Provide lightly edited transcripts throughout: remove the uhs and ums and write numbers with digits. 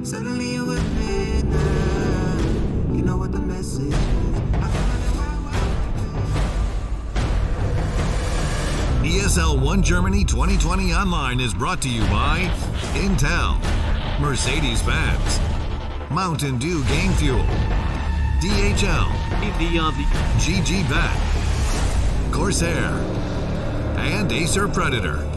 Suddenly you with me now. You know what the message is. ESL 1 Germany 2020 Online is brought to you by Intel, Mercedes-Benz, Mountain Dew Game Fuel, DHL, GG Bet, Corsair, and Acer Predator.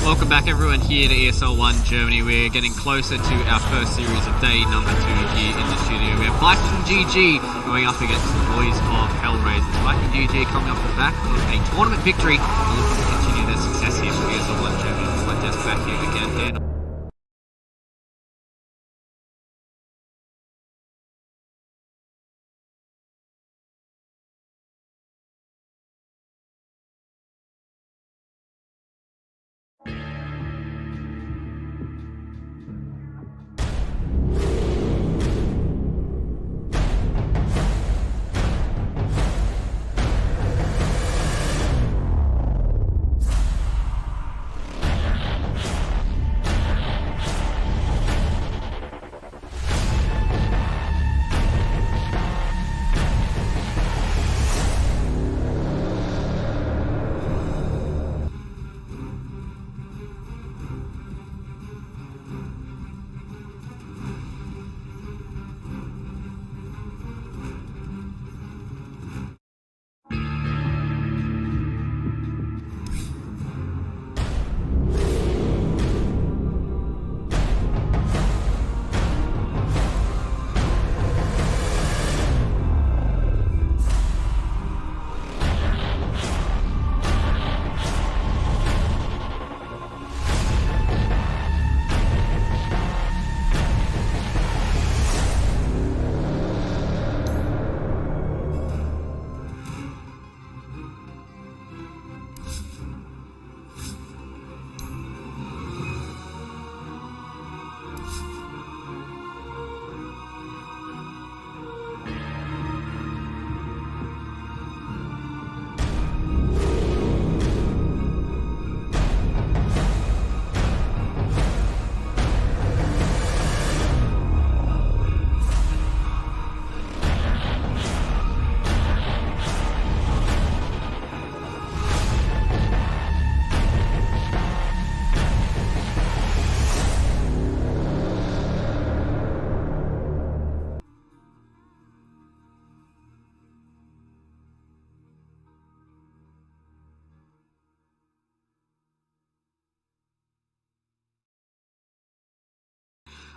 Welcome back everyone here to ESL 1 Germany. We're getting closer to our first series of day number 2 here in the studio. We have Viking GG going up against the boys of HellRaisers. Viking GG coming off the back of a tournament victory and looking to continue their success here for ESL 1 Germany. It's my desk back here again. Dan.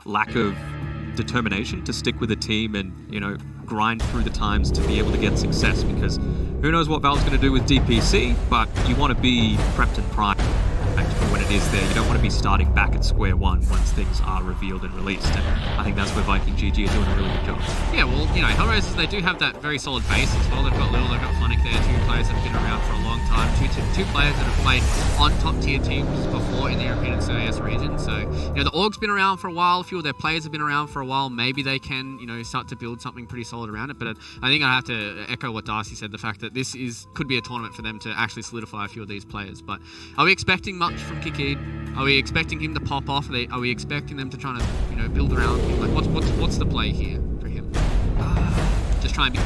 Lack of determination to stick with a team and, grind through the times to be able to get success, because who knows what Valve's going to do with DPC, but you want to be prepped and primed for when it is there. You don't want to be starting back at square one once things are revealed and released, and I think that's where Viking GG are doing a really good job. Yeah, well, HellRaisers, they do have that very solid base as well. They've got Lil, they've got Phonic there, two players that have been around for a long time, two players that have played on top tier teams before in the European and CIS region. So, the Org's been around for a while, a few of their players have been around for a while. Maybe they can, start to build something pretty solid around it. But I think I have to echo what Darcy said, the fact that this could be a tournament for them to actually solidify a few of these players. But are we expecting much from Kikid? Are we expecting him to pop off? Are we expecting them to try to, build around him? Like, what's the play here for him? Just try and be...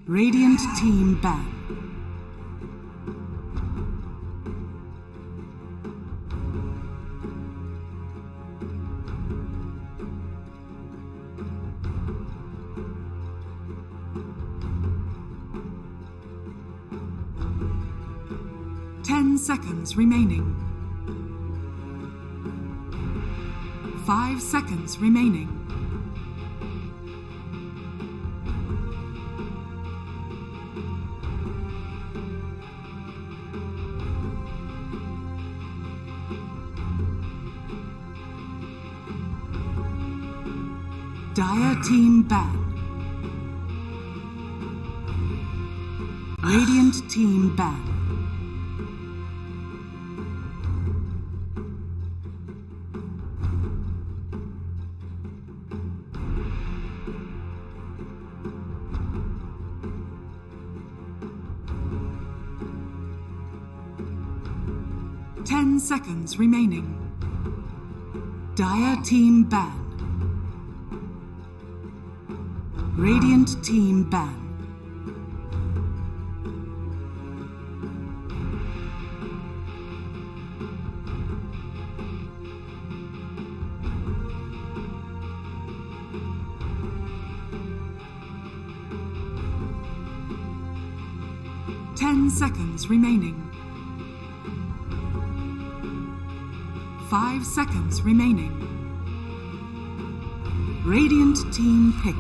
Radiant team ban. Seconds remaining. 5 seconds remaining. Dire team ban. Radiant team ban. Seconds remaining. Dire team ban. Radiant team ban. Seconds remaining. 5 seconds remaining. Radiant team pick.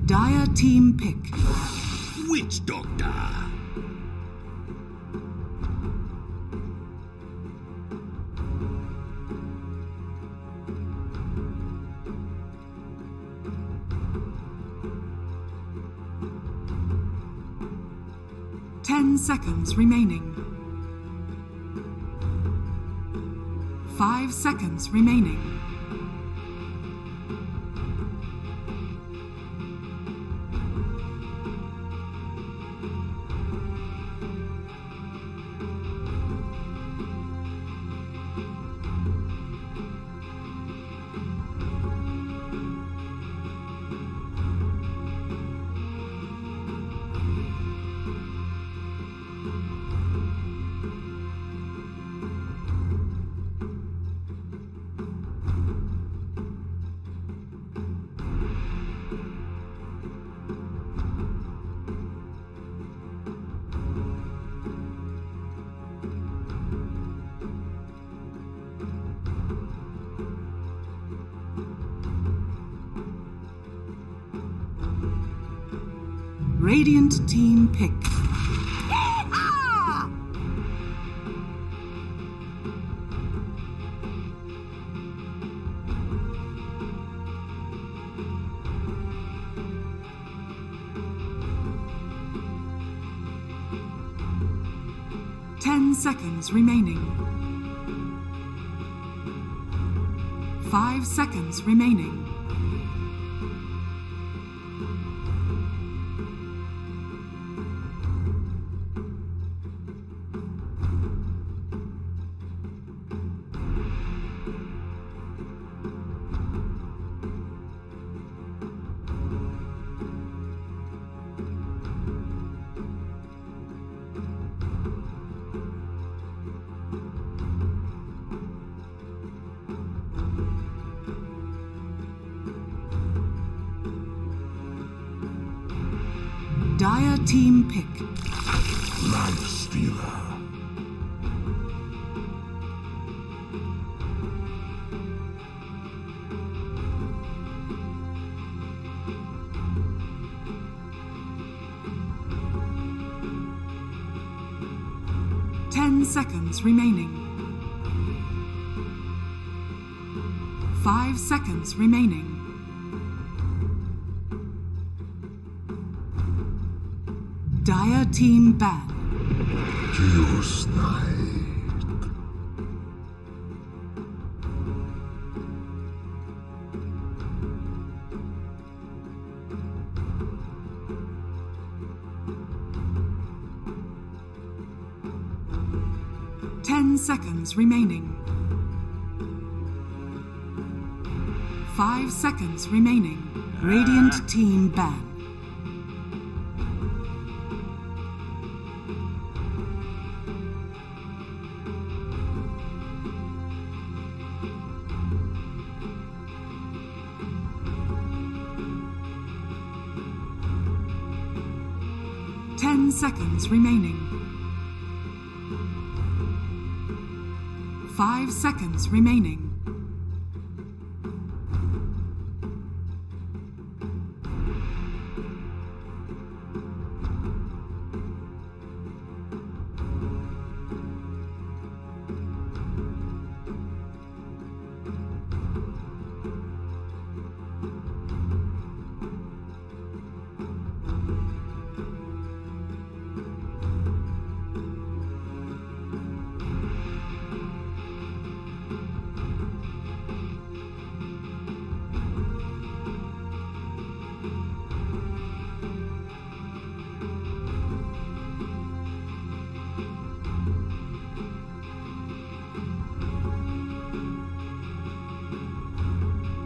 Dire team pick. Witch Doctor. Seconds remaining. 5 seconds remaining. Radiant team pick. Yeehaw! 10 seconds remaining. 5 seconds remaining. Dire team pick. Life Stealer. Seconds remaining. 5 seconds remaining. Dire team ban. Kill Snake. Seconds remaining. 5 seconds remaining. Radiant team ban. Seconds remaining. 5 seconds remaining.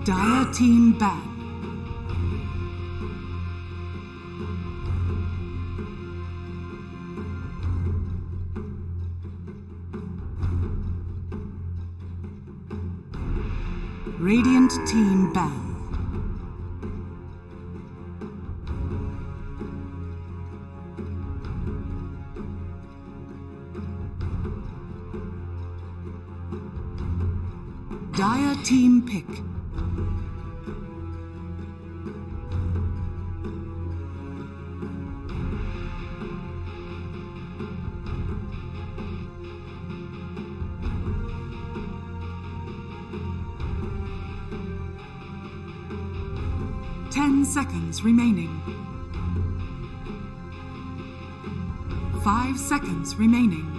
Dire team ban. Radiant team ban. Dire team pick. Seconds remaining. 5 seconds remaining.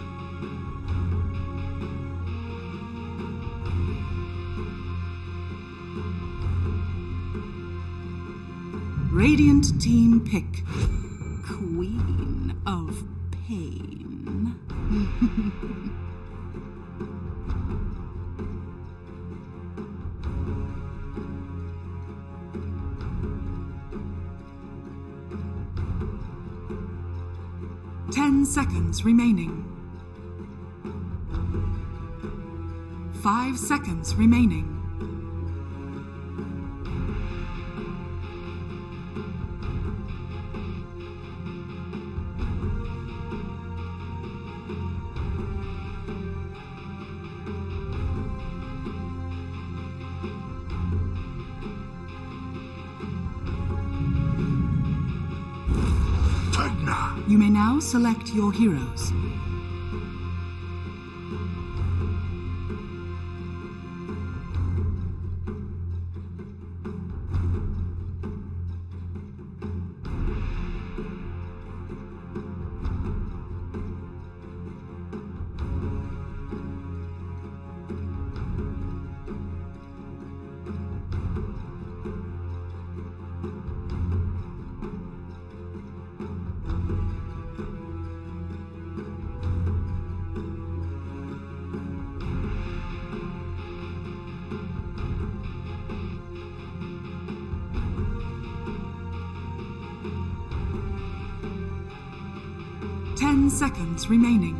Radiant team pick. Queen of Pain. 10 seconds remaining. 5 seconds remaining. You may now select your heroes. Seconds remaining.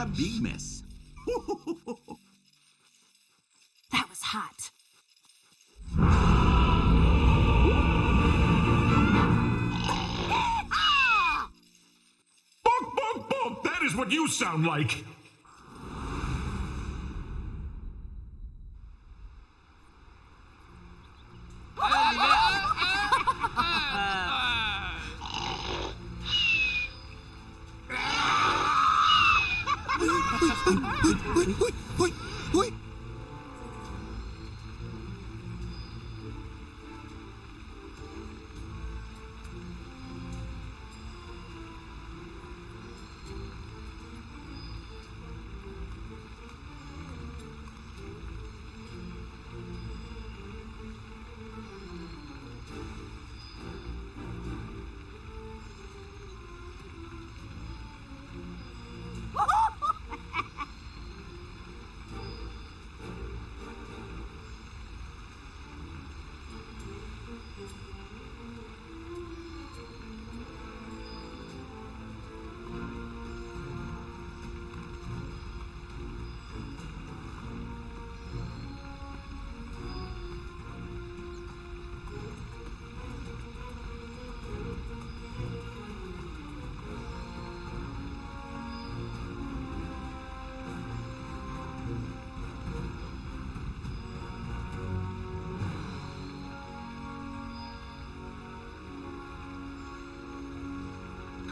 a big mess. That was hot. Bump, bump, bump! That is what you sound like!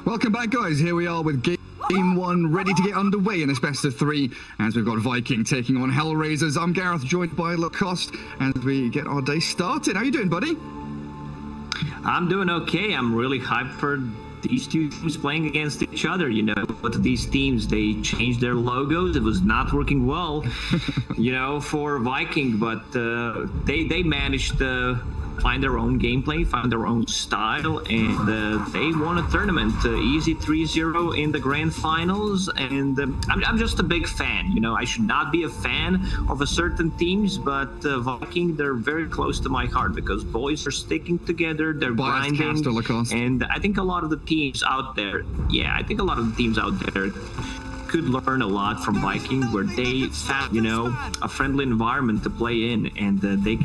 Welcome back, guys. Here we are with Game 1 ready to get underway in this best of 3 as we've got Viking taking on HellRaisers. I'm Gareth, joined by Lacoste as we get our day started. How you doing, buddy? I'm doing okay. I'm really hyped for these two teams playing against each other. You know, but these teams, they changed their logos. It was not working well, you know, for Viking, but they managed to find their own gameplay, find their own style, and they won a tournament, easy 3-0 in the grand finals. And I'm just a big fan. You know, I should not be a fan of a certain teams, but Viking, they're very close to my heart because boys are sticking together, they're grinding, and I think a lot of the teams out there, could learn a lot from Viking, where they found, you know, a friendly environment to play in, and they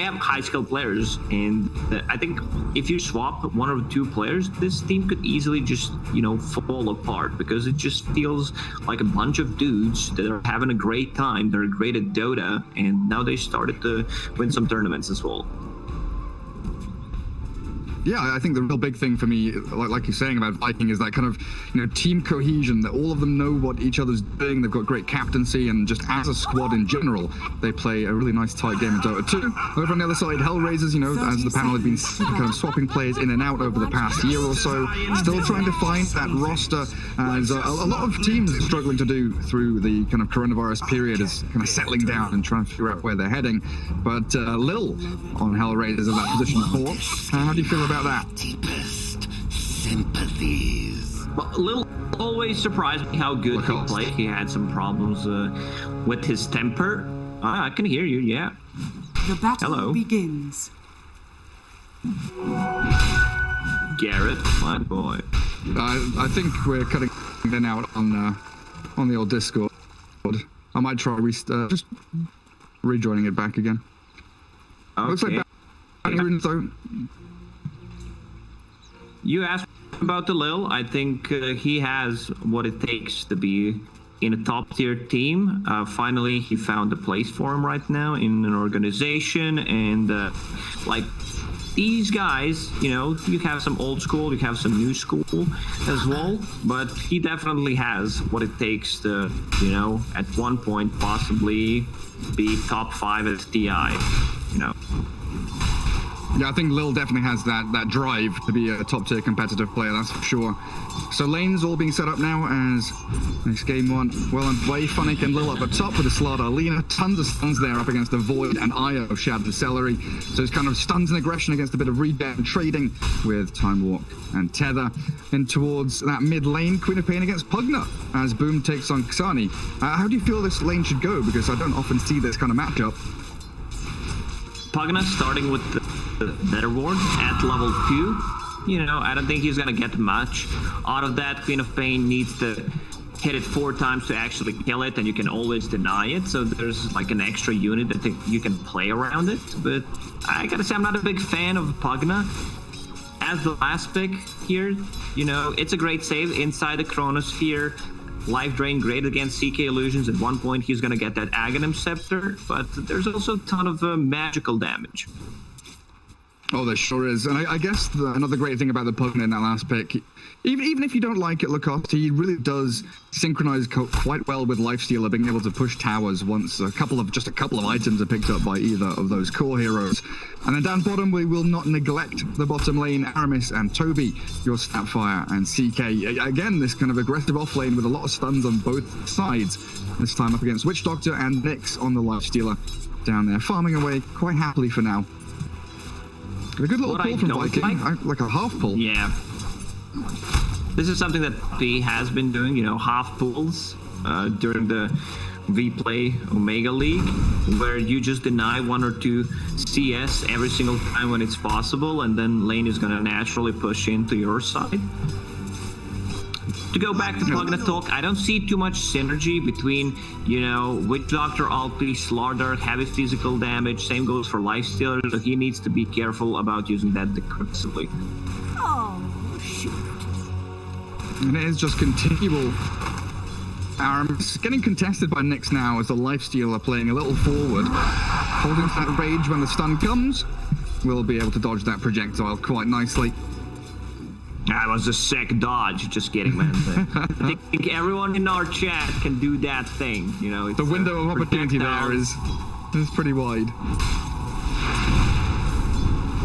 have high skilled players, and I think if you swap one or two players, this team could easily just, you know, fall apart, because it just feels like a bunch of dudes that are having a great time. They're great at Dota, and now they started to win some tournaments as well. Yeah, I think the real big thing for me, like you're saying about Viking, is that kind of, you know, team cohesion, that all of them know what each other's doing. They've got great captaincy, and just as a squad in general, they play a really nice tight game in Dota 2. Over on the other side, HellRaisers, you know, as the panel had been kind of swapping players in and out over the past year or so, still trying to find that roster, as a lot of teams are struggling to do through the kind of coronavirus period, is kind of settling down and trying to figure out where they're heading. But Lil on HellRaisers in that position 4. How do you feel about that? Deepest sympathies. Well, Lil always surprised me how good he played. He had some problems with his temper. I can hear you, yeah. The battle Hello. begins. Garrett, my boy. I think we're cutting then out on the old Discord. I might try just rejoining it back again. Okay. Looks like though. You asked about the Lil. I think he has what it takes to be in a top-tier team. Finally, he found a place for him right now in an organization. And like these guys, you know, you have some old school, you have some new school as well. But he definitely has what it takes to, you know, at one point possibly be top 5 at TI, you know. Yeah, I think Lil definitely has that drive to be a top-tier competitive player, that's for sure. So lanes all being set up now as this game 1 well underway. Funnick and Lil up at top with the Slaughter Alina. Tons of stuns there up against the Void and Io of Shad and Celery. So it's kind of stuns and aggression against a bit of regen and trading with Time Walk and Tether. And towards that mid lane, Queen of Pain against Pugna as Boom takes on Xani. How do you feel this lane should go? Because I don't often see this kind of matchup. Pugna starting with the Better Ward at level 2. You know, I don't think he's gonna get much out of that. Queen of Pain needs to hit it 4 times to actually kill it, and you can always deny it. So there's like an extra unit that you can play around it. But I gotta say, I'm not a big fan of Pugna as the last pick here. You know, it's a great save inside the Chronosphere. Life drain great against CK Illusions. At one point, he's gonna get that Aghanim Scepter, but there's also a ton of magical damage. Oh, there sure is. And I guess another great thing about the Pugna in that last pick, even if you don't like it, Lacoste, he really does synchronize quite well with Lifestealer, being able to push towers once a couple of items are picked up by either of those core heroes. And then down bottom, we will not neglect the bottom lane, Aramis and Toby, your Snapfire and CK. Again, this kind of aggressive off lane with a lot of stuns on both sides. This time up against Witch Doctor and Nyx on the Lifestealer down there, farming away quite happily for now. A good little pull from Viking, like a half pull. Yeah. This is something that P has been doing, you know, half pulls during the V-Play Omega League, where you just deny 1 or 2 CS every single time when it's possible, and then lane is going to naturally push into your side. To go back to Pugna talk, I don't see too much synergy between, you know, Witch Doctor, Alpi, Slardar, heavy physical damage. Same goes for Lifestealer, so he needs to be careful about using that aggressively. Oh, shoot. And it is just continual. Aramis getting contested by Nyx now as the Lifestealer playing a little forward. Holding that rage when the stun comes. Will be able to dodge that projectile quite nicely. That was a sick dodge. Just kidding, man. I think everyone in our chat can do that thing. You know, it's the window of opportunity there is pretty wide.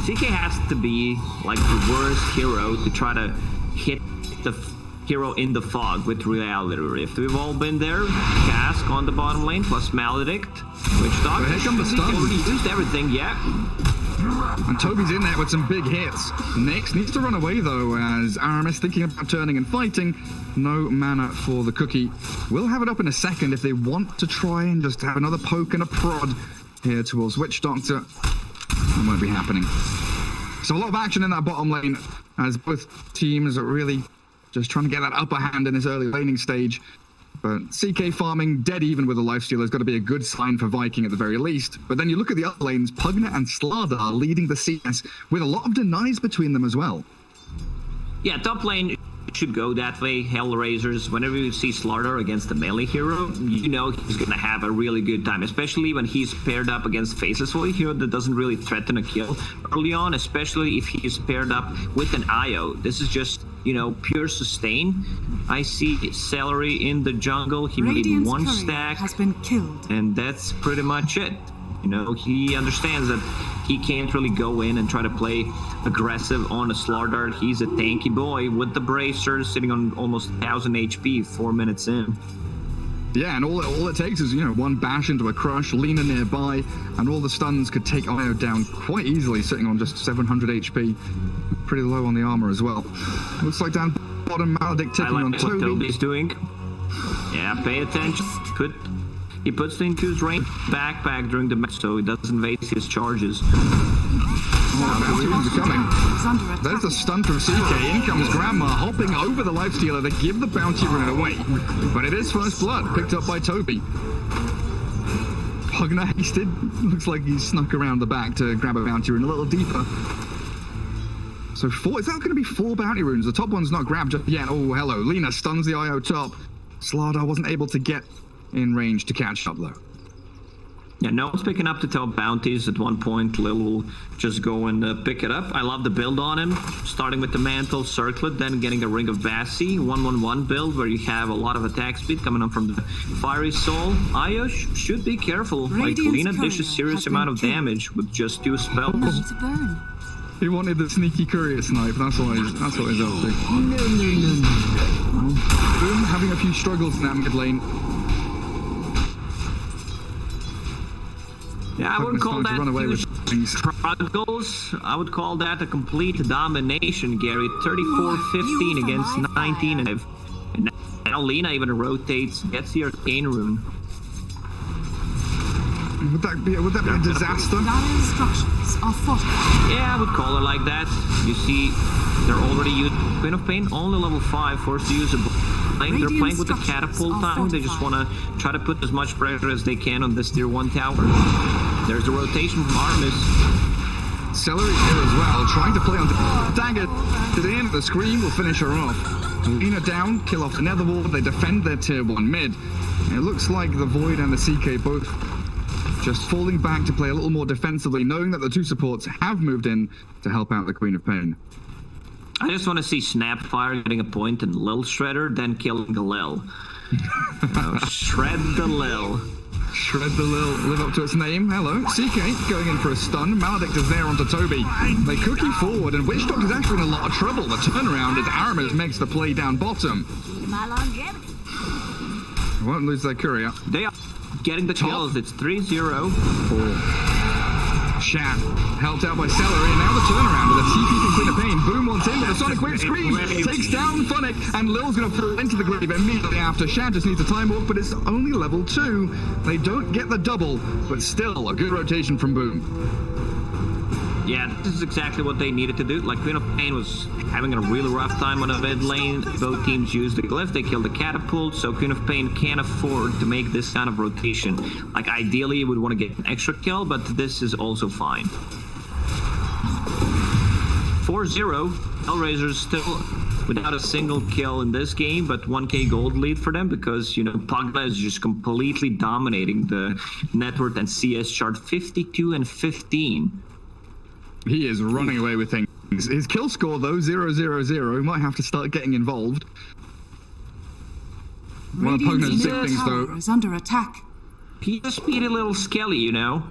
CK has to be like the worst hero to try to hit the hero in the fog with Reality Rift. We've all been there. Cask on the bottom lane plus Maledict. Witch Doctor. Here come the stuns. Already used everything, yeah. And Toby's in there with some big hits. Nyx needs to run away though, as Aramis thinking about turning and fighting. No mana for the cookie. We'll have it up in a second if they want to try and just have another poke and a prod here towards Witch Doctor. It won't be happening. So a lot of action in that bottom lane as both teams are really just trying to get that upper hand in this early laning stage. But CK farming dead even with a Lifestealer has got to be a good sign for Viking at the very least. But then you look at the upper lanes, Pugna and Slardar leading the CS with a lot of denies between them as well. Yeah, top lane should go that way. HellRaisers, whenever you see Slardar against a melee hero, you know he's gonna have a really good time, especially when he's paired up against Faceless Void hero that doesn't really threaten a kill early on, especially if he's paired up with an IO. This is just, you know, pure sustain. I see Celery in the jungle. He made 1 stack has been killed, and that's pretty much it. You know, he understands that he can't really go in and try to play aggressive on a Slardar. He's a tanky boy with the bracers sitting on almost 1000 HP 4 minutes in. Yeah, and all it takes is, you know, 1 bash into a crush, Lina nearby, and all the stuns could take Io down quite easily, sitting on just 700 HP. Pretty low on the armor as well. Looks like down bottom, Maledict ticking on Toby. What Toby's doing. Yeah, pay attention. He puts the infused rain backpack during the match so he doesn't waste his charges. Oh, coming. There's a stun from CK. In comes Grandma, hopping over the Lifestealer to give the bounty rune away. But it is first blood, picked up by Toby. Pugna hasted. Looks like he snuck around the back to grab a bounty rune a little deeper. So 4, is that going to be 4 bounty runes? The top one's not grabbed just yet. Oh, hello. Lina stuns the IO top. Slardar wasn't able to get in range to catch up though. Yeah, no one's picking up the top bounties. At one point, Lil will just go and pick it up. I love the build on him, starting with the Mantle, Circlet, then getting a Ring of Bassi, 1-1-1 build where you have a lot of attack speed coming up from the Fiery Soul. Io should be careful. Like, Lina dishes serious amount of damage with just 2 spells. He wanted the sneaky courier snipe, that's what he's up to. No. Boom, having a few struggles in that mid lane. Yeah, I wouldn't call that struggles. I would call that a complete domination, Gary. 34-15 against 19, and now Lina even rotates, gets the Arcane Rune. Would that be a disaster? Dire instructions are fortified. Yeah, I would call it like that. You see, they're already using Queen of Pain, only level 5, forced to use a playing. They're playing with the catapult time. They just want to try to put as much pressure as they can on this tier 1 tower. There's the rotation from Artemis. Celery's here as well, trying to play on dagger to the end. The scream will finish her off. Lina down, kill off the nether ward. They defend their tier 1 mid. It looks like the Void and the CK both just falling back to play a little more defensively, knowing that the two supports have moved in to help out the Queen of Pain. I just want to see Snapfire getting a point and Lil Shredder, then killing the Lil. Shred the Lil. Shred the Lil, live up to its name. Hello. CK going in for a stun. Maledict is there onto Toby. They cookie forward, and Witch Doctor's actually in a lot of trouble. The turnaround as Aramis makes the play down bottom. My longevity. Won't lose their courier. They are getting the kills. It's 3-0. Shan, helped out by Celery, and now the turnaround with a TP from Queen of Pain. Boom wants in with a Sonic Wave Scream. Takes down Phonic, and Lil's going to fall into the grave immediately after. Shan just needs a time walk, but it's only level 2. They don't get the double, but still a good rotation from Boom. Yeah, this is exactly what they needed to do. Like, Queen of Pain was having a really rough time on the mid lane. Both teams used the glyph, they killed the catapult, so Queen of Pain can't afford to make this kind of rotation. Like, ideally, you would want to get an extra kill, but this is also fine. 4-0, HellRaisers still without a single kill in this game, but 1k gold lead for them because, you know, Pugla is just completely dominating the net worth and CS chart, 52 and 15. He is running away with things. His kill score, though, 0-0-0. He might have to start getting involved. One of Pugna's big things, though, is under attack. He's a speedy little skelly, you know.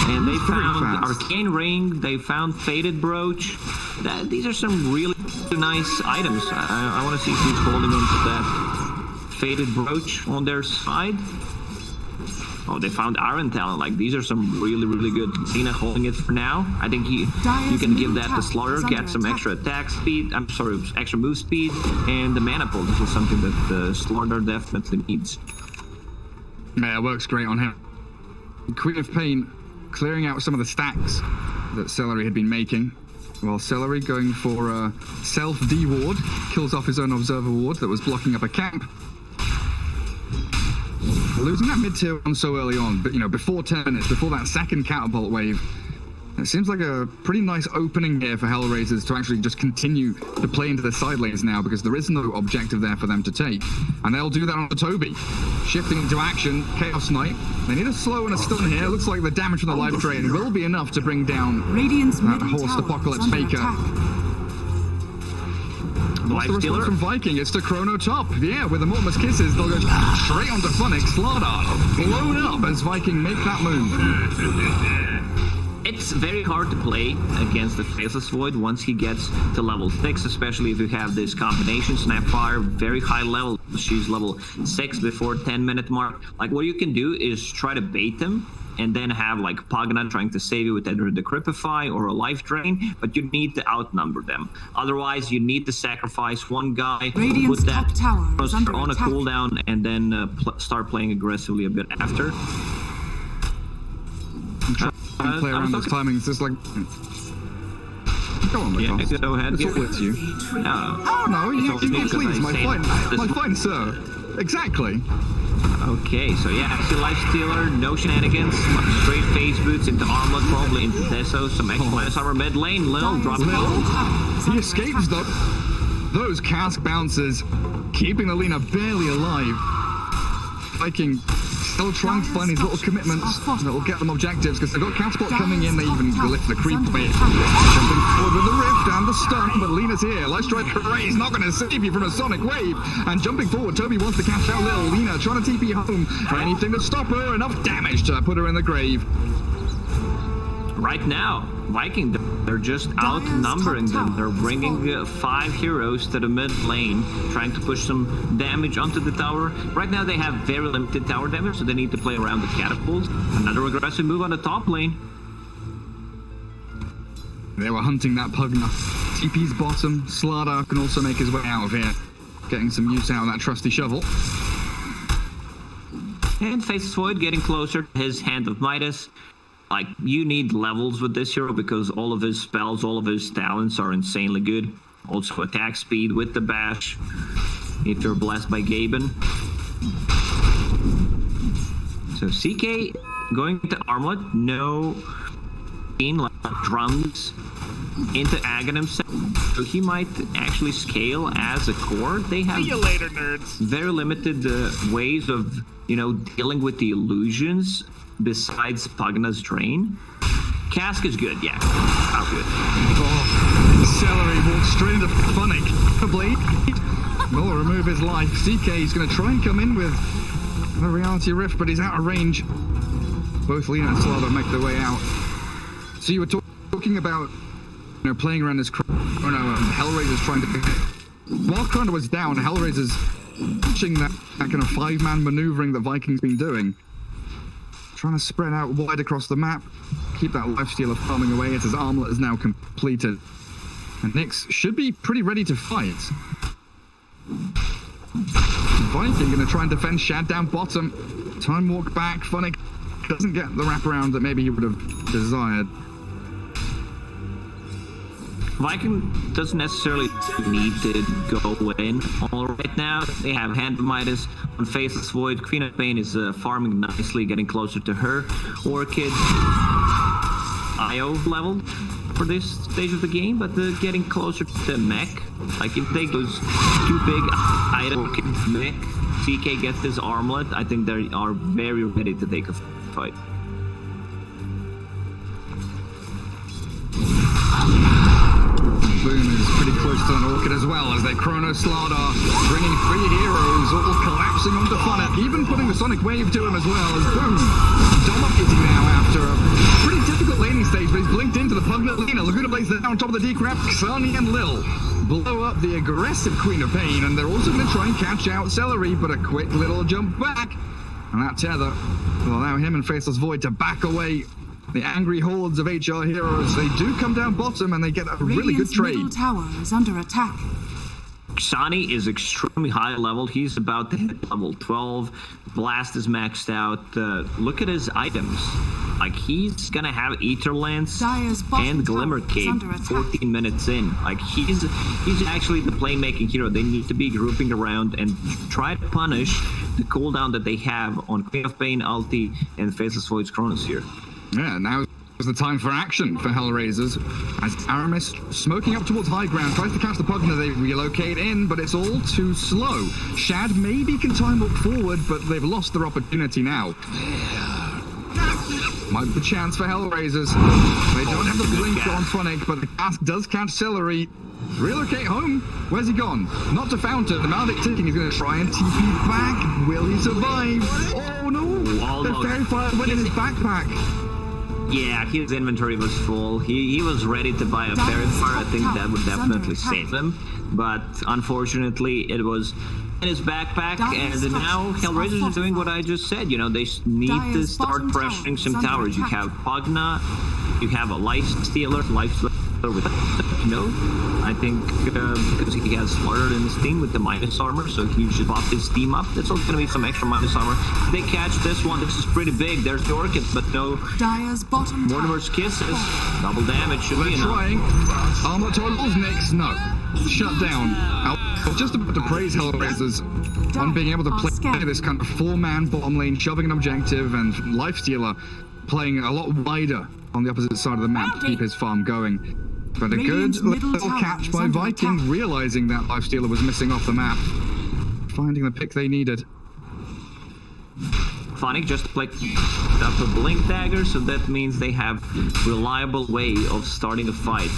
And they found Arcane Ring, they found Faded Brooch. These are some really nice items. I want to see who's holding on to that Faded Brooch on their side. Oh, they found Iron Talent. Like, these are some really, really good. Cena holding it for now. I think you can give that to Slaughter, get some extra attack speed. I'm sorry, extra move speed, and the mana pull. This is something that Slaughter definitely needs. Yeah, it works great on him. Queen of Pain clearing out some of the stacks that Celery had been making. While Celery going for a self-D ward, kills off his own Observer ward that was blocking up a camp. Losing that mid-tier one so early on, but, you know, before 10 minutes, before that second catapult wave, it seems like a pretty nice opening here for HellRaisers to actually just continue to play into the side lanes now, because there is no objective there for them to take. And they'll do that on the Toby. Shifting into action, Chaos Knight. They need a slow and a stun here. Looks like the damage from the life drain will be enough to bring down that Horst Apocalypse Maker. What's the response from Viking? It's to Chrono Top. Yeah, with the Mortimer's Kisses, they'll go straight onto Phonic. Slardar blown up as Viking make that move. It's very hard to play against the Faceless Void once he gets to level 6, especially if you have this combination. Snapfire, very high level. She's level 6 before 10-minute mark. Like, what you can do is try to bait them and then have, like, Pugna trying to save you with either the Cripify or a Life Drain, but you need to outnumber them. Otherwise, you need to sacrifice one guy, Radiant's put that tower is under on a attack. cooldown, and then start playing aggressively a bit after. Play around those timings, just like... Go on, yeah, Mikos. go ahead. It's all with you. No. Oh, no, you please, my this fine sir. Exactly. Okay, so yeah, actually Life Stealer, no shenanigans, straight phase boots into Armlet, probably into Deso, some extra minus armor mid lane, Lil drop it. He escapes though. Those cask bounces, keeping the Lina barely alive. Viking still trying to find these little commitments that will get them objectives, because they've got Catapult coming in, they even lift the creep bait. Jumping forward with the Rift and the stun, but Lina's here. Life Strike Array is not going to save you from a Sonic Wave. And jumping forward, Toby wants to catch out Lil. Lina trying to TP home for anything to stop her. Enough damage to put her in the grave. Right now, Viking, they're just outnumbering them. They're bringing 5 heroes to the mid lane, trying to push some damage onto the tower. Right now, they have very limited tower damage, so they need to play around the catapult. Another aggressive move on the top lane. They were hunting that Pugna. TP's bottom. Slardar can also make his way out of here, getting some use out of that trusty shovel. And Faceless Void getting closer to his Hand of Midas. Like, you need levels with this hero because all of his spells, all of his talents are insanely good. Also attack speed with the bash. if you're blessed by Gaben. So CK going to Armlet, no in like drums into Aghanim, so he might actually scale as a core. They have See you later, nerds. very limited ways of, dealing with the illusions besides Pugna's Drain. Cask is good, yeah. How good. Oh, Celery walks straight into Funnick. A blade will remove his life. CK is going to try and come in with a reality rift, but he's out of range. Both Lina and Slaughter make their way out. So you were talking about, playing around this. HellRaisers trying to. While Chrono was down, HellRaisers watching that kind of 5-man maneuvering that Vikings been doing, trying to spread out wide across the map, keep that lifestealer farming away as his armlet is now completed. And Nyx should be pretty ready to fight. Viking going to try and defend Shad down bottom. Time walk back. Funnick doesn't get the wraparound that maybe he would have desired. Viking doesn't necessarily need to go in all right now. They have Hand of Midas on Faceless Void. Queen of Pain is farming nicely, getting closer to her. Orchid IO level for this stage of the game, but getting closer to the mech. Like if they goes too big item mech, CK gets his armlet, I think they are very ready to take a fight. Boom is pretty close to an Orchid as well as they Chrono Slaughter, bringing 3 heroes, all collapsing onto Funnick, even putting the Sonic Wave to him as well as boom, dominating now after a pretty difficult laning stage, but he's blinked into the Pugna Lina. Laguna Blaze there on top of the decrap. Xani and Lil blow up the aggressive Queen of Pain, and they're also going to try and catch out Celery, but a quick little jump back, and that tether will allow him and Faceless Void to back away. The angry hordes of HR heroes, they do come down bottom and they get a really good trade. Middle tower is under attack. Xani is extremely high level. He's about to hit level 12. Blast is maxed out. Look at his items. Like, he's gonna have Ether Lance and Glimmer Cape 14 minutes in. Like, he's actually the playmaking hero. They need to be grouping around and try to punish the cooldown that they have on Queen of Pain, ulti, and Faceless Void's Chronos here. Yeah, now is the time for action for HellRaisers. As Aramis, smoking up towards high ground, tries to catch the Pugna, they relocate in, but it's all too slow. Shad maybe can time walk forward, but they've lost their opportunity now. Might be the chance for HellRaisers. They don't have the blink on Funnick, but the Cask does catch Celery. Relocate home? Where's he gone? Not to Fountain. The Maldic ticking. He's going to try and TP back. Will he survive? Oh no! The Fairy Fire went in his backpack. Yeah, his inventory was full. He was ready to buy a Fairy Fire. I think that would definitely save him. But unfortunately, it was in his backpack. And now HellRaisers are doing what I just said. You know, they need to start pressuring some towers. You have Pugna, you have a Lifestealer with, I think because he has Slaughter in his team with the minus armor, so he should buff his team up. That's also going to be some extra minus armor. If they catch this one, this is pretty big. There's the Orchid, but no Mortimer's Kisses. Double damage should be enough. Trying. Armor toggles next. No. Shut down. I was just about to praise HellRaisers on being able to play this kind of 4-man bottom lane, shoving an objective, and Lifestealer playing a lot wider on the opposite side of the map to keep his farm going. But a good little catch by Viking, realizing that Lifestealer was missing off the map, finding the pick they needed. Funnick just picked up a Blink Dagger, so that means they have reliable way of starting a fight.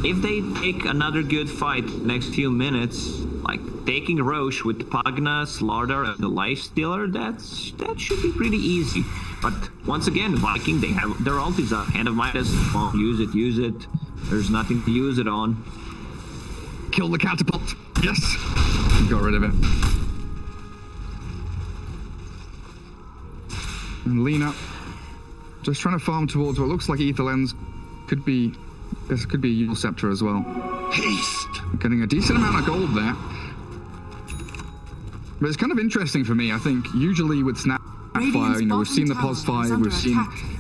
If they take another good fight next few minutes, like taking Roche with Pugna, Slaughter, and the Lifestealer, that should be pretty easy. But once again, Viking, they have their ultis up. Hand of Midas, well, use it. There's nothing to use it on. Kill the catapult. Yes. Got rid of it. And Lina, just trying to farm towards what looks like Ether Lens. Could be, this could be Yule Scepter as well. Haste. Getting a decent amount of gold there. But it's kind of interesting for me. I think usually with Snapfire, you know, we've seen the Pos Fire, we've seen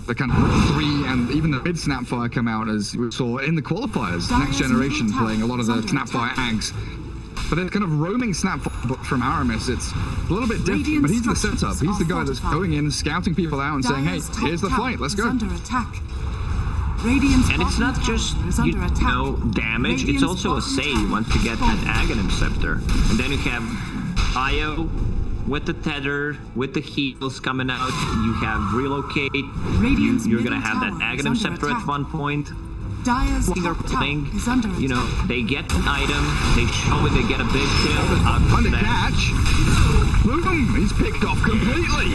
the kind of 3 and even the mid Snapfire come out, as we saw in the qualifiers. Next generation playing a lot of the Snapfire Ags. But a kind of roaming snap from Aramis, it's a little bit different. Radiant But he's the structures setup. He's the guy that's fortified. going in, scouting people out and saying, hey, Dire's top here's the tower fight, let's is go. under attack. Radiant's And it's bottom not just, tower is you under attack. know, damage, it's Radiant's also a bottom save tower once you get falling. that Aghanim Scepter. And then you have Io with the tether, with the heals coming out. You have relocate. Radiant's You're gonna middle have that tower is Aghanim under Scepter at attack. one point. Dire's They're top tower playing, is under you know, attack. they get an item, they show it, they get a big kill. Under That- catch. Boom! He's picked off completely.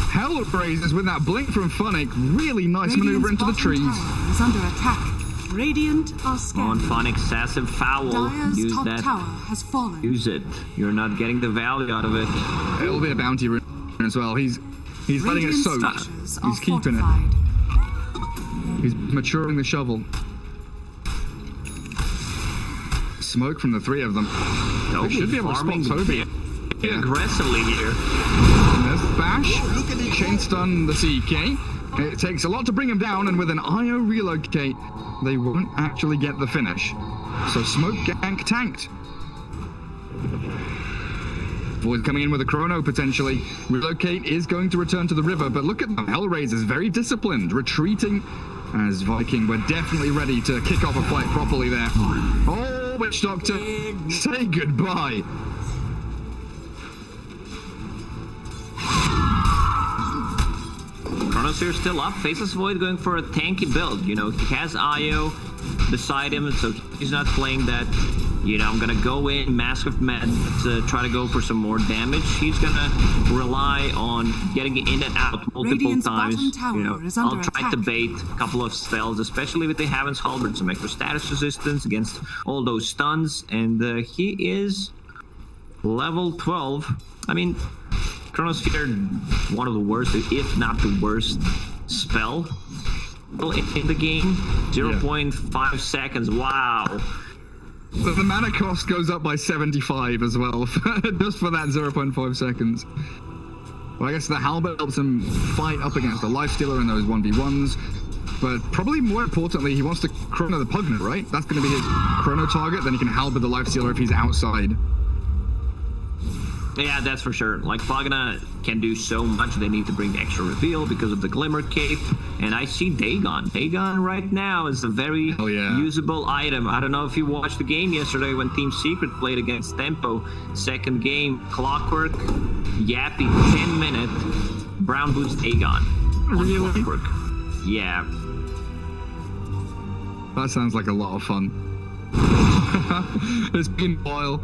HellRaisers with that blink from Funnick. Really nice maneuver into the Radiant's trees. bottom tower is under attack. Radiant are On scanning. fun excessive foul, Dire's use top that, tower has fallen. use it. You're not getting the value out of it. It'll be a bounty rune as well. He's letting it Radiant soak. structures are He's keeping it. fortified. He's maturing the shovel. Smoke from the three of them. They should be able to spot farming Toby. Yeah. aggressively here. And there's the bash. Chain stun the CK. It takes a lot to bring him down, and with an IO relocate, they won't actually get the finish. So Smoke gank tanked. Void coming in with a chrono potentially. Relocate is going to return to the river, but look at them. HellRaisers very disciplined, retreating as Viking were definitely ready to kick off a fight properly there. Oh, Witch Doctor, say goodbye. Chronosphere still up. Faceless Void going for a tanky build. You know, he has Io beside him, so he's not playing that. You know, I'm gonna go in, Mask of Med to try to go for some more damage. He's gonna rely on getting in and out multiple Radiant's times. bottom tower You know, is under I'll try to attack. bait a couple of spells, especially with the Heaven's Halberd, some extra status resistance against all those stuns. And he is level 12. I mean, Chronosphere, one of the worst, if not the worst, spell in the game. 0.5 seconds. Wow. So the mana cost goes up by 75 as well, just for that 0.5 seconds. Well, I guess the Halberd helps him fight up against the Lifestealer in those 1v1s, but probably more importantly, he wants to chrono the Pugnet, right? That's going to be his chrono target, then he can Halberd the Lifestealer if he's outside. Yeah, that's for sure. Like, Pugna can do so much. They need to bring the extra reveal because of the Glimmer Cape. And I see Dagon. Dagon right now is a very usable item. I don't know if you watched the game yesterday when Team Secret played against Tempo. Second game, Clockwork, Yappy, 10-minute, Brown Boots Dagon. Really? Clockwork. Yeah. That sounds like a lot of fun. It's been a while.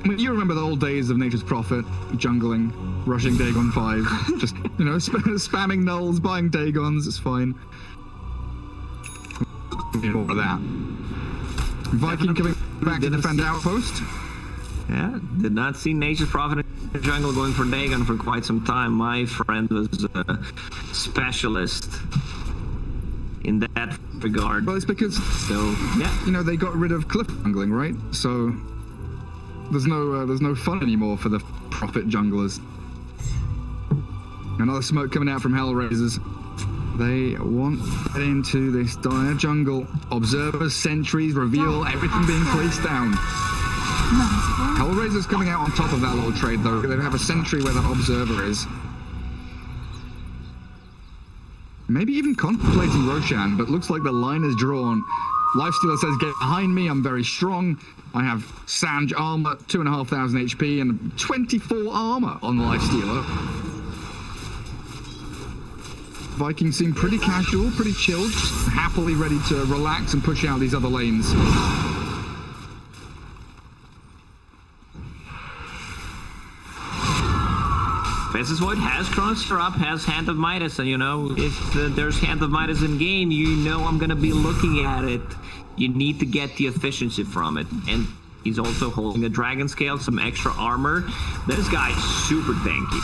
I mean, you remember the old days of Nature's Prophet, jungling, rushing Dagon 5, just, you know, spamming nulls, buying Dagons, it's fine. We need more of that. Viking coming back to defend outpost. Yeah, did not see Nature's Prophet in the jungle going for Dagon for quite some time. My friend was a specialist in that regard. Well, it's because, so, yeah. you know, they got rid of cliff jungling, right? So there's no fun anymore for the Prophet junglers. Another smoke coming out from HellRaisers. They want to get into this dire jungle. Observers, sentries, reveal, everything being placed down. HellRaisers coming out on top of that little trade, though. They have a sentry where that observer is. Maybe even contemplating Roshan, but looks like the line is drawn. Lifestealer says, get behind me, I'm very strong. I have Sanj armor, 2,500 HP, and 24 armor on the Lifestealer. Vikings seem pretty casual, pretty chilled, just happily ready to relax and push out these other lanes. Faceless Void has Chronosphere up, has Hand of Midas, and you know, if there's Hand of Midas in game, you know I'm gonna be looking at it. You need to get the efficiency from it. And he's also holding a Dragon Scale, some extra armor. This guy's super tanky.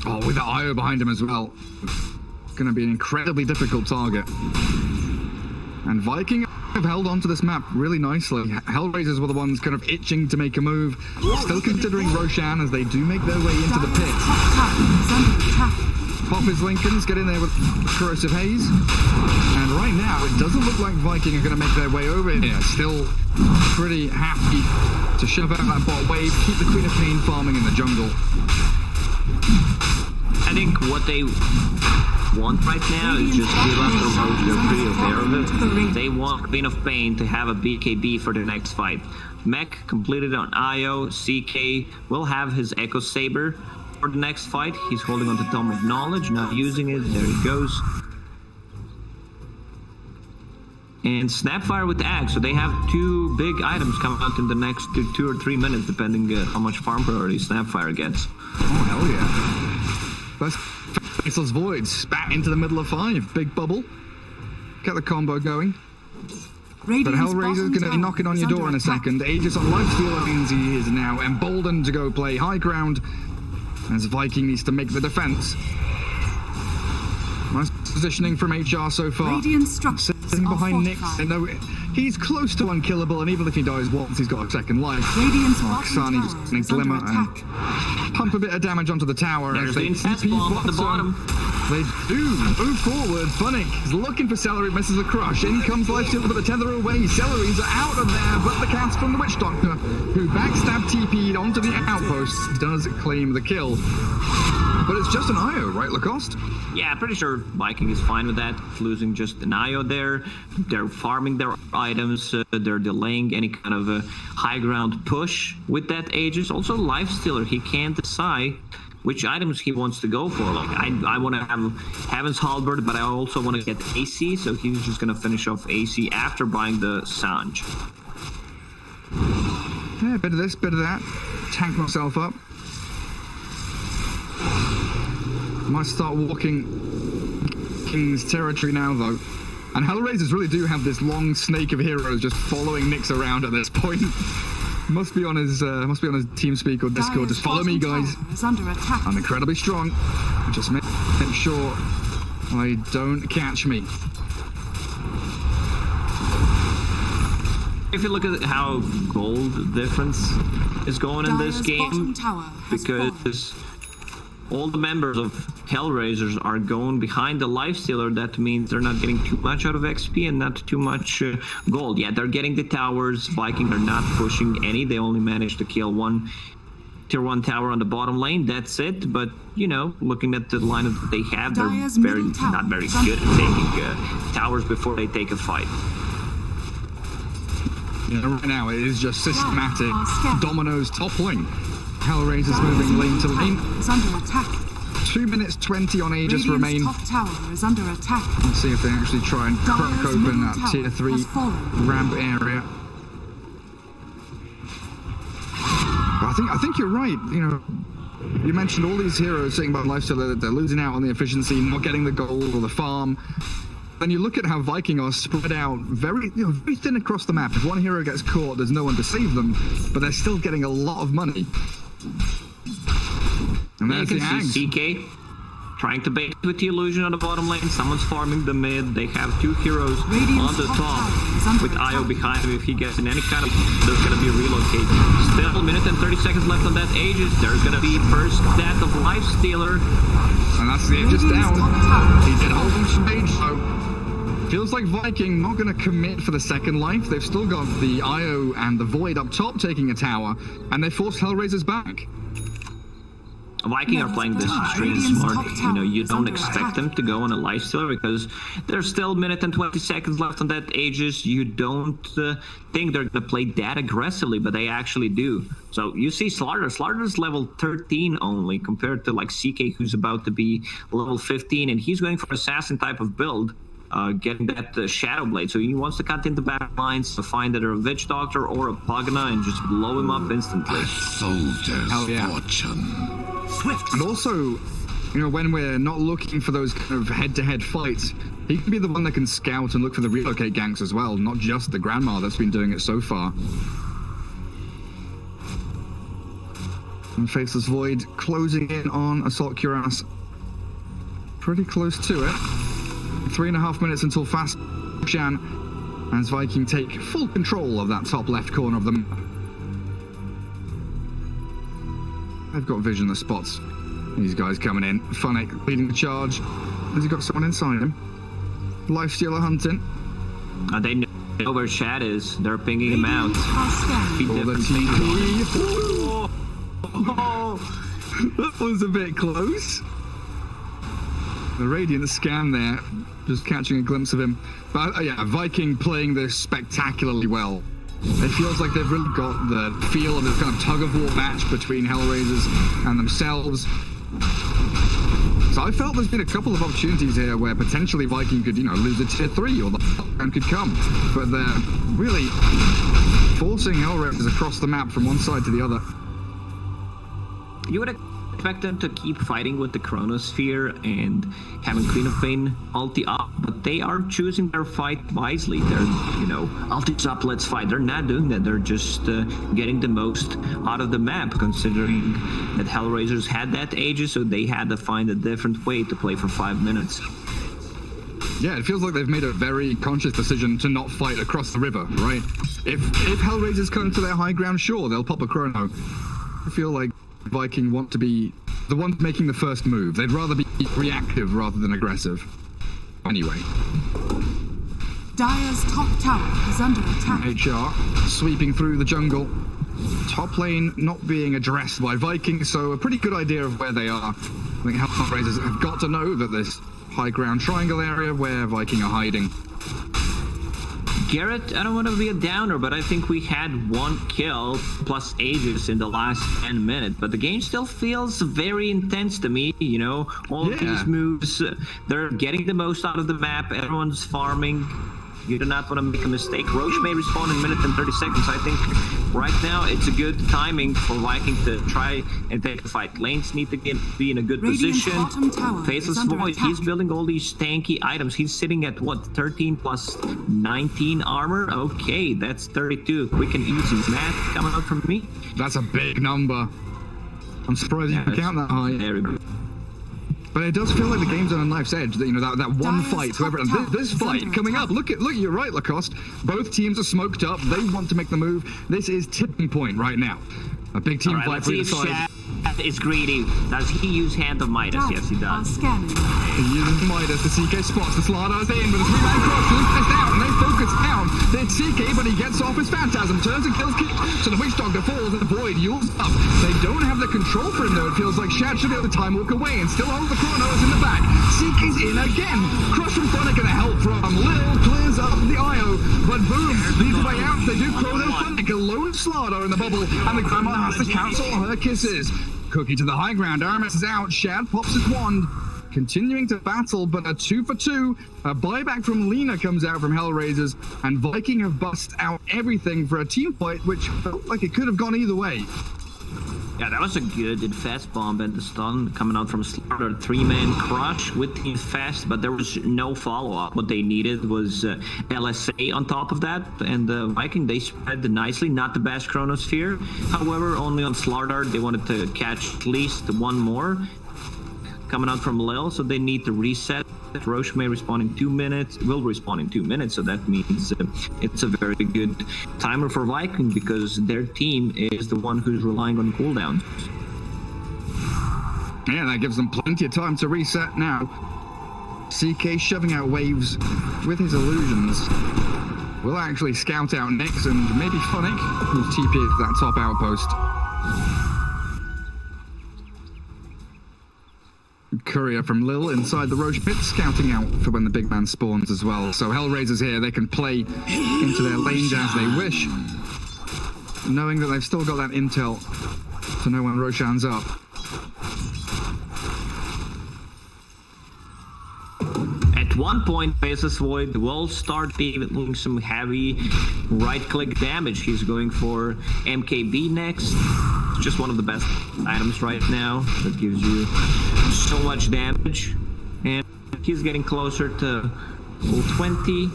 Oh, with the IO behind him as well. Gonna be an incredibly difficult target. And Viking have held on to this map really nicely. HellRaisers were the ones kind of itching to make a move. Still considering Roshan as they do make their way into the pit. pop his Lincolns, get in there with corrosive haze. And right now, it doesn't look like Viking are going to make their way over here. Still pretty happy to shove out that bot wave, keep the Queen of Pain farming in the jungle. I think what they want right now is just give up the road. They're pretty aware of it. They want Queen of Pain to have a BKB for their next fight. Mech completed on IO. CK will have his Echo Saber for the next fight. He's holding on to Tome of Knowledge, not using it. There he goes. And Snapfire with Axe, so they have two big items coming out in the next 2 or 3 minutes, depending how much farm priority Snapfire gets. Oh, hell yeah. First, Faceless Void, spat into the middle of 5. Big bubble. Get the combo going. But HellRaisers going to be knocking on your door in a second. Aegis on lifesteal means he is now emboldened to go play high ground, as Viking needs to make the defense. Nice positioning from HR so far. Sitting behind Nyx. I know he's close to unkillable, and even if he dies once, he's got a second life. Xani just going to glimmer and pump a bit of damage onto the tower. There's the intense bomb at the bottom. They do move forward. Funnick is looking for Celery, misses a crush. In comes Lifesteal, but the tether away. Celeries are out of there, but the cast from the Witch Doctor, who backstab TP'd onto the outpost, does claim the kill. But it's just an IO, right, Lacoste? Yeah, pretty sure Viking is fine with that. Losing just an IO there. They're farming their items. They're delaying any kind of a high ground push with that Aegis. Also, Lifestealer, he can't decide which items he wants to go for. Like, I want to have Heaven's Halberd, but I also want to get AC, so he's just going to finish off AC after buying the Sange. Yeah, bit of this, bit of that. Tank myself up. Might start walking King's territory now, though. And HellRaisers really do have this long snake of heroes just following Nyx around at this point. Must be on his TeamSpeak or Discord. Just follow me, guys. I'm incredibly strong. Just make sure they don't catch me. If you look at how gold difference is going in this game, because all the members of HellRaisers are going behind the Lifestealer, that means they're not getting too much out of XP and not too much gold. Yeah, they're getting the towers. Vikings are not pushing any. They only managed to kill one tier 1 tower on the bottom lane. That's it. But, you know, looking at the lineup that they have, they're not very good at taking towers before they take a fight. Yeah, right now it is just systematic dominoes toppling. HellRaisers moving lane to lane. Is under attack. 2 minutes 20 on Aegis remain. Top tower is under attack. Let's see if they actually try and crack open that tier 3 ramp area. But I think you're right. You know, you mentioned all these heroes sitting by Lifesteal, they're losing out on the efficiency, not getting the gold or the farm. Then you look at how Viking are spread out very thin across the map. If one hero gets caught, there's no one to save them, but they're still getting a lot of money. And there's the Ags. CK trying to bait with the illusion on the bottom lane. Someone's farming the mid. They have 2 heroes on the top with IO behind him. If he gets in any kind of, there's going to be a relocate. Still a minute and 30 seconds left on that Aegis. There's going to be first death of Lifestealer. And that's the Aegis down. He did hold him some damage though. Feels like Viking not going to commit for the second life. They've still got the IO and the Void up top taking a tower, and they forced HellRaisers back. Viking are playing this extremely smart. You know, you don't expect them to go on a Lifestealer because there's still a minute and 20 seconds left on that Aegis. You don't think they're going to play that aggressively, but they actually do. So you see Slaughter. Slaughter's level 13 only compared to like CK, who's about to be level 15, and he's going for assassin type of build. Getting that Shadow Blade. So he wants to cut into back lines to find either a Witch Doctor or a Pugna and just blow him up instantly. Soldier's fortune. And also, you know, when we're not looking for those kind of head-to-head fights, he can be the one that can scout and look for the relocate ganks as well, not just the Grandma that's been doing it so far. And Faceless Void closing in on Assault Cuirass. Pretty close to it. 3.5 minutes until Fast Shan, as Viking take full control of that top left corner of the map. They've got vision of spots These guys coming in. Funnick leading the charge. Has he got someone inside him? Lifestealer hunting. They know where Shad is. They're pinging him out. Feed Oh, the different things. TP. Oh, that was a bit close. The Radiant scan there, just catching a glimpse of him. But yeah, Viking playing this spectacularly well. It feels like they've really got the feel of this kind of tug-of-war match between HellRaisers and themselves. So I felt there's been a couple of opportunities here where potentially Viking could, lose a tier 3 or the and could come. But they're really forcing HellRaisers across the map from one side to the other. You would expect them to keep fighting with the Chronosphere and having Queen of Pain ulti up, but they are choosing their fight wisely. They're, ulti's up, let's fight. They're not doing that. They're just getting the most out of the map, considering that HellRaisers had that Aegis, so they had to find a different way to play for 5 minutes. Yeah, it feels like they've made a very conscious decision to not fight across the river, right? If HellRaisers come to their high ground, sure, they'll pop a chrono. I feel like Viking want to be the ones making the first move. They'd rather be reactive rather than aggressive. Anyway. Dire's top tower is under attack. HR sweeping through the jungle. Top lane not being addressed by Viking, so a pretty good idea of where they are. I think HellRaisers have got to know that this high ground triangle area where Viking are hiding. Garrett, I don't want to be a downer, but I think we had 1 kill plus Aegis in the last 10 minutes. But the game still feels very intense to me, all of these moves, they're getting the most out of the map, everyone's farming. You do not want to make a mistake. Roche may respawn in a minute and 30 seconds. I think right now it's a good timing for Viking to try and take a fight. Lanes need to be in a good position. Faceless Void, he's building all these tanky items. He's sitting at, 13 plus 19 armor? Okay, that's 32. Quick and easy math coming out from me. That's a big number. I'm surprised you can count that high. Very good. But it does feel like the game's on a knife's edge. That one fight, whoever, this fight coming up. Look, you're right, Lacoste. Both teams are smoked up. They want to make the move. This is tipping point right now. A big team fight for either side. Is greedy. Does he use Hand of Midas? Yes, he does. He uses Midas. The CK spots. The Slardar's in with a 3-man cross. Luke is down. They focus down. It's CK, but he gets off his Phantasm. Turns and kills Kick. So the Witch Doctor falls and the Void yules up. They don't have the control for him, though. It feels like Shad should be able to time walk away and still hold the Chronos in the back. CK's in again. Crush from Funnick and a help from Lil clears up the IO. But boom, leads the way out. They do Chrono Funnick. A lone Slardar in the bubble. And the Grandma has to cancel her kisses. Cookie to the high ground. Aramis is out. Shad pops his wand. Continuing to battle, but a 2 for 2. A buyback from Lina comes out from HellRaisers, and Viking have bust out everything for a team fight, which felt like it could have gone either way. Yeah, that was a good fast bomb and the stun coming out from Slaughter. 3-man crush with Team Fast, but there was no follow-up. What they needed was LSA on top of that, and Viking, they spread nicely, not the best Chronosphere. However, only on Slaughter, they wanted to catch at least 1 more coming out from Lil, so they need to reset. Roche may respawn in 2 minutes, will respawn in 2 minutes, so that means it's a very good timer for Viking because their team is the one who's relying on cooldowns. Yeah, that gives them plenty of time to reset now. CK shoving out waves with his illusions. We'll actually scout out Nyx and maybe Funnick, who's TP'd to that top outpost. Courier from Lil inside the Roche pit, scouting out for when the big man spawns as well. So HellRaisers here, they can play into their lanes as they wish, knowing that they've still got that intel to know when Roshan's up. At one point, Faceless Void will start dealing some heavy right-click damage. He's going for MKB next. It's just one of the best items right now that gives you so much damage. And he's getting closer to level 20.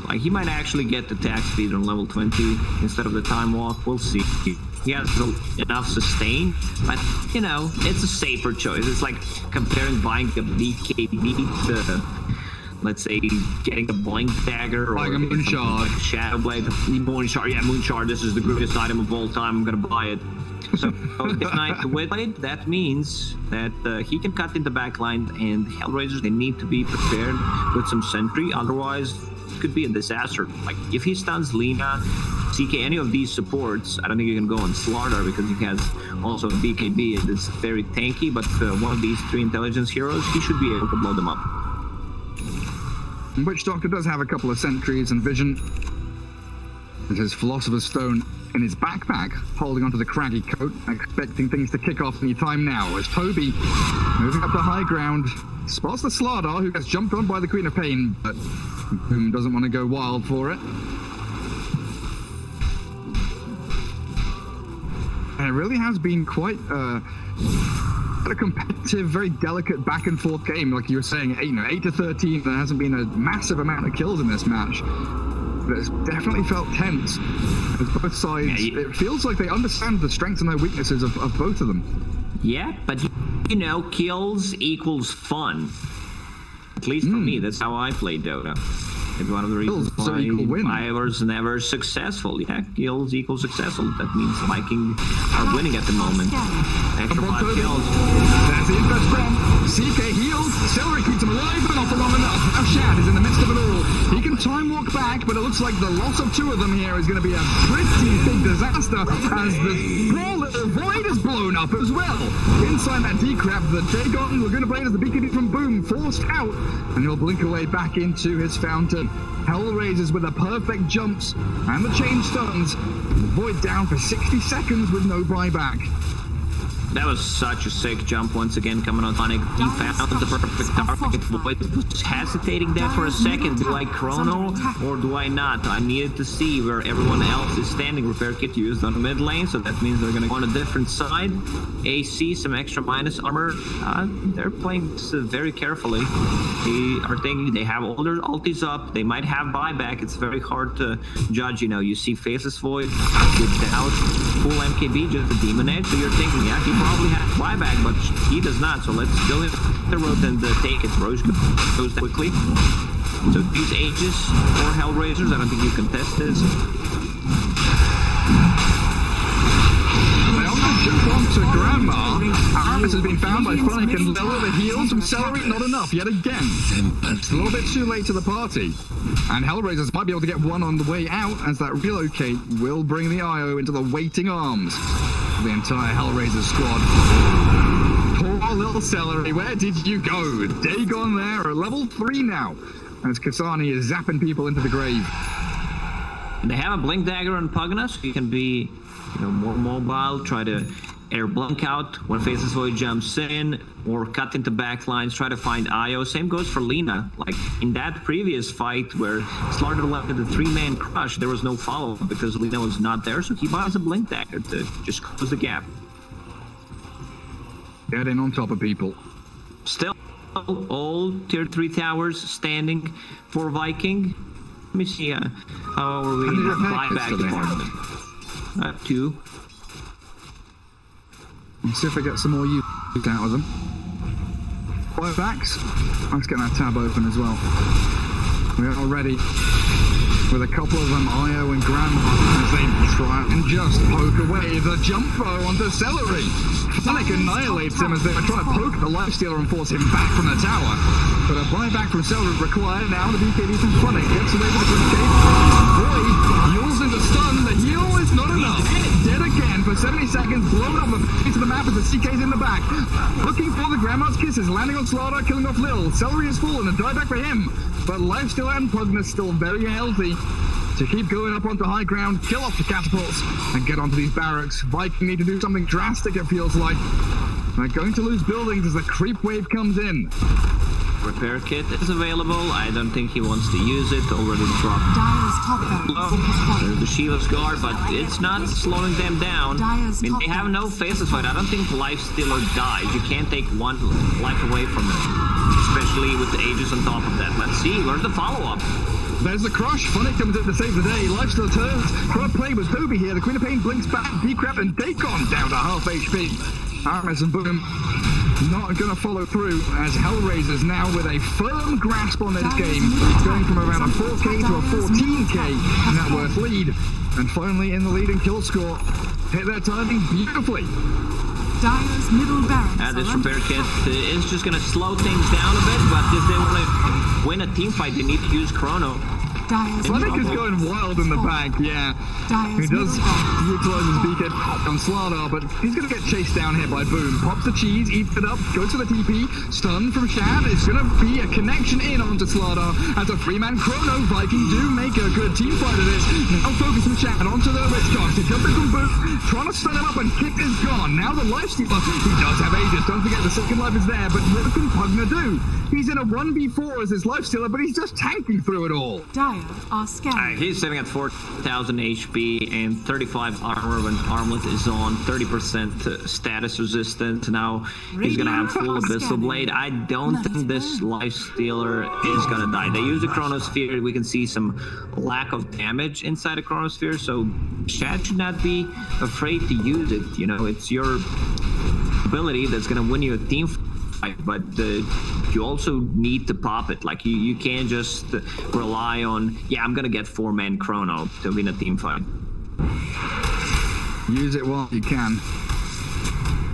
Like, he might actually get the attack speed on level 20 instead of the time walk. We'll see. He has enough sustain, but, it's a safer choice. It's like comparing buying a BKB to, let's say, getting a Blink Dagger or like a Moonshard. Like Shadow Blade. Moonshard, yeah, Moonshard, this is the greatest item of all time. I'm gonna buy it. So this night with it, that means that he can cut in the back line, and the HellRaisers, they need to be prepared with some sentry, otherwise it could be a disaster. Like, if he stuns Lina, CK, any of these supports, I don't think you can go on Slaughter because he has also a BKB that's very tanky, but one of these 3 intelligence heroes, he should be able to blow them up. Witch Doctor does have a couple of sentries and vision. With his Philosopher's Stone in his backpack, holding onto the craggy coat, expecting things to kick off any time now, as Toby, moving up to high ground, spots the Slardar, who gets jumped on by the Queen of Pain, but Boom doesn't want to go wild for it. And it really has been quite a competitive, very delicate back and forth game. Like you were saying, 8 to 13, there hasn't been a massive amount of kills in this match. But it's definitely felt tense. As both sides, it feels like they understand the strengths and their weaknesses of both of them. Yeah, but you know, kills equals fun. At least for me, that's how I play Dota. It's one of the reasons why I was never successful. Yeah, kills equal successful. That means Viking are winning at the moment. Extra 5 kills. That's the first bomb. CK heals. Celery keeps him alive, but not for long enough. Now Shad is in the midst of it all. He can time walk back, but it looks like the loss of 2 of them here is going to be a pretty big disaster as the small little void is blown up as well. Inside that decrap, the Dagon, we're going to play it as the BKB from Boom, forced out, and he'll blink away back into his fountain. HellRaisers with the perfect jumps and the chain stuns. Void down for 60 seconds with no buyback. That was such a sick jump once again coming on Sonic. He found the perfect target. Void was hesitating there for a second. Do I chrono or do I not? I needed to see where everyone else is standing. Repair kit used on the mid lane, so that means they're going to go on a different side. AC, some extra minus armor. They're playing this very carefully. They are thinking they have all their ultis up. They might have buyback. It's very hard to judge. You know, you see Faceless Void without full MKB, just a Demon Edge. So you're thinking, yeah, he probably has buyback, but he does not. So let's go in the road and take it. Roche goes quickly. So these ages for HellRaisers, I don't think you can test this. They also jump onto Grandma. Aramis has been found by Phonic and Lilla. The heals from Celery, not enough yet again. It's a little bit too late to the party. And HellRaisers might be able to get one on the way out, as that relocate will bring the IO into the waiting arms of the entire HellRaisers squad. Poor little Celery, where did you go? Dagon there at level 3 now, as Kasani is zapping people into the grave. They have a Blink Dagger on Pugna, so you can be, more mobile, try to air blink out when Faceless Void jumps in, or cut into backlines, try to find IO. Same goes for Lina. Like in that previous fight where Slaughter left at the 3-man crush, there was no follow-up because Lina was not there, so he buys a Blink Dagger to just close the gap. Get in on top of people. Still, all tier 3 towers standing for Viking. Let me see how are we buyback department. 2. Let's see if I get some more use out of them. Buybacks. Let's get that tab open as well. We are ready with a couple of them, Io and Grandma, as they try and just poke away the jump throw onto Celery. Phonic annihilates him as they are trying to poke the Lifestealer and force him back from the tower. But a buyback from Celery required. Now the BKB from Phonic gets away with the Grenade. Void yules into stun. The heal is not enough. Dead again for 70 seconds. Blown up the face of the map as the CK's in the back. Looking for the Grandma's Kisses. Landing on Slaughter, killing off Lil. Celery is full and a dieback for him. But Lifestealer and Pugna still very healthy to keep going up onto high ground, kill off the catapults, and get onto these barracks. Viking need to do something drastic, it feels like. They're going to lose buildings as the creep wave comes in. Repair kit is available. I don't think he wants to use it. Already dropped. Dire's top barracks. There's the Shield's Guard, but it's not slowing them down. I mean, they have no Faceless Void. I don't think Lifestealer dies. You can't take one life away from it, especially with the Aegis on top of that. Let's see, where's the follow-up? There's the crush. Phonic comes in to save the day. Lifestealer turns. Trying to play with Toby here. The Queen of Pain blinks back. Decrap and Dagon down to half HP. Aramis and Boom not going to follow through as HellRaisers now with a firm grasp on this game, going from around a 4k to a 14k net worth lead, and finally in the lead in kill score. Hit their timing beautifully. Dire's middle barracks This are repair under kit is just going to slow things down a bit, but if they want to win a team fight, they need to use Chrono. Dire's Sonic is middle going wild in the back, yeah. He Dire's does middle barracks utilize his beacon on Slardar, but he's going to get chased down here by Boom. Pops the cheese, eats it up, goes to the TP, stun from Shad. It's going to be a connection in onto Slardar as a 3-man Chrono. Viking do make a good team fight of this. Now focus from Shad onto the Witchcock. He comes in from Boom, trying to stun him up, and Kick is gone. Now the lifestealer, he does have Aegis. Don't forget the second life is there, but what can Pugna do? He's in a 1v4 as his lifestealer, but he's just tanking through it all. Dire are scanning. He's sitting at 4,000 HP and 35 armor when Armlet is on, 30% status resistant. Now he's gonna have full Abyssal Blade. I don't think this Lifestealer is gonna die. They use the Chronosphere. We can see some lack of damage inside the Chronosphere, so Shad should not be afraid to use it. You know, it's your ability that's gonna win you a team fight, but you also need to pop it. Like you can't just rely on, yeah, I'm gonna get 4-man Chrono to win a team fight. Use it while you can.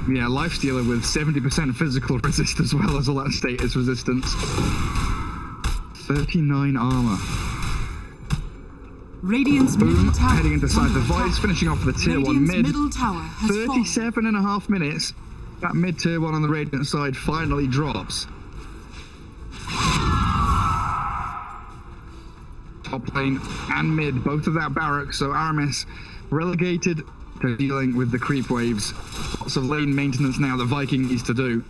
Yeah, Lifestealer with 70% physical resist as well as all that status resistance. 39 armor. Radiant's Boom, middle tower heading into side under device, attack. finishing off the tier 1 Radiant's mid. middle tower has 37.5 minutes. That mid tier 1 on the Radiant side finally drops. Top lane and mid, both of that barracks, so Aramis relegated to dealing with the creep waves. Lots of lane maintenance now that Viking needs to do.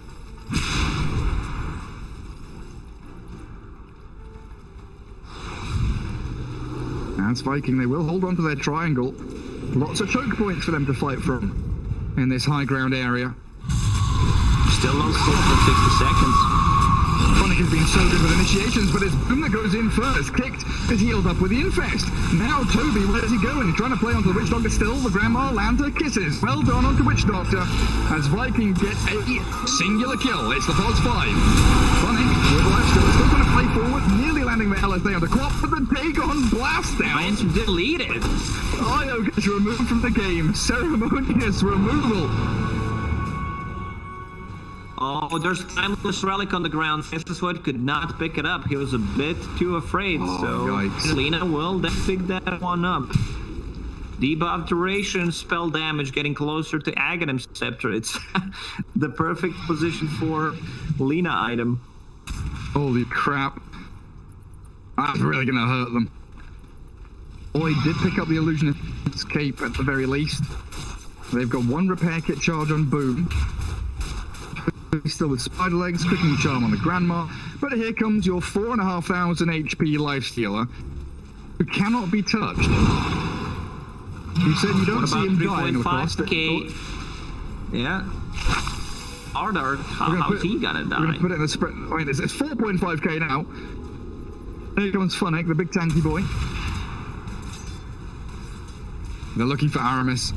As Viking, they will hold on to their triangle. Lots of choke points for them to fight from in this high ground area. Still no steal for 60 seconds. Sonic has been so good with initiations, but it's Boom that goes in first. Kicked is healed up with the Infest. Now Toby, where does he go? And he's trying to play onto the Witch Doctor still. The Grandma Lanta kisses. Well done onto Witch Doctor as Viking get a singular kill. It's the Pos 5. Sonic with Lifesteal still going to play forward, nearly landing the LSA on the Quap, but the Dagon blast down. It's deleted. Io gets removed from the game. Ceremonious removal. Oh, there's Timeless Relic on the ground. Festuswood could not pick it up. He was a bit too afraid, so yikes. Lina will then pick that one up. Debuff duration, spell damage, getting closer to Aghanim Scepter. It's the perfect position for Lina item. Holy crap. That's really going to hurt them. Oi did pick up the Illusionist's Cape at the very least. They've got one repair kit charge on Boom. Still with Spider Legs, Quickening Charm on the Grandma. But here comes your 4,500 HP Lifestealer, who cannot be touched. You said you don't see him dying across the... Yeah. Ardar, how's he gonna die? We're going to put it in the spread. Wait, it's 4.5k now. Here comes Funnick, the big tanky boy. They're looking for Aramis.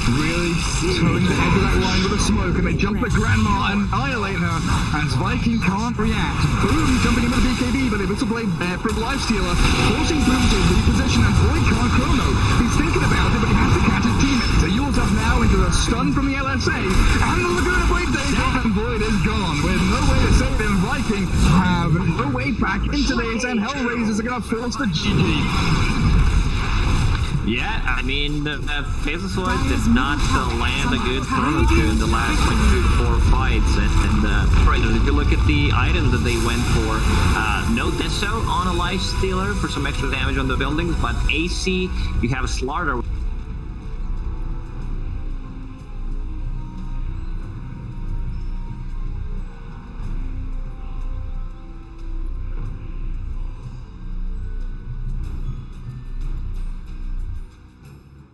Really towing the edge of that line with a smoke, and they jump the Grandma and annihilate her as Viking can't react. Boom jumping in with a BKB, but Abyssal Blade there from Lifestealer, forcing Boom to reposition, and Boy can't Chrono. He's thinking about it, but he has to catch his teammate. So Yule's up now into the stun from the LSA, and the Laguna Blade days off, and Void is gone with no way to save him. Viking have no way back into this, and HellRaisers are going to force the GG. Yeah, I mean, Festuswood did not land a good Chrono in the last 2 to 4 fights. And if you look at the items that they went for, no Deso on a Lifestealer for some extra damage on the buildings, but AC, you have a Slardar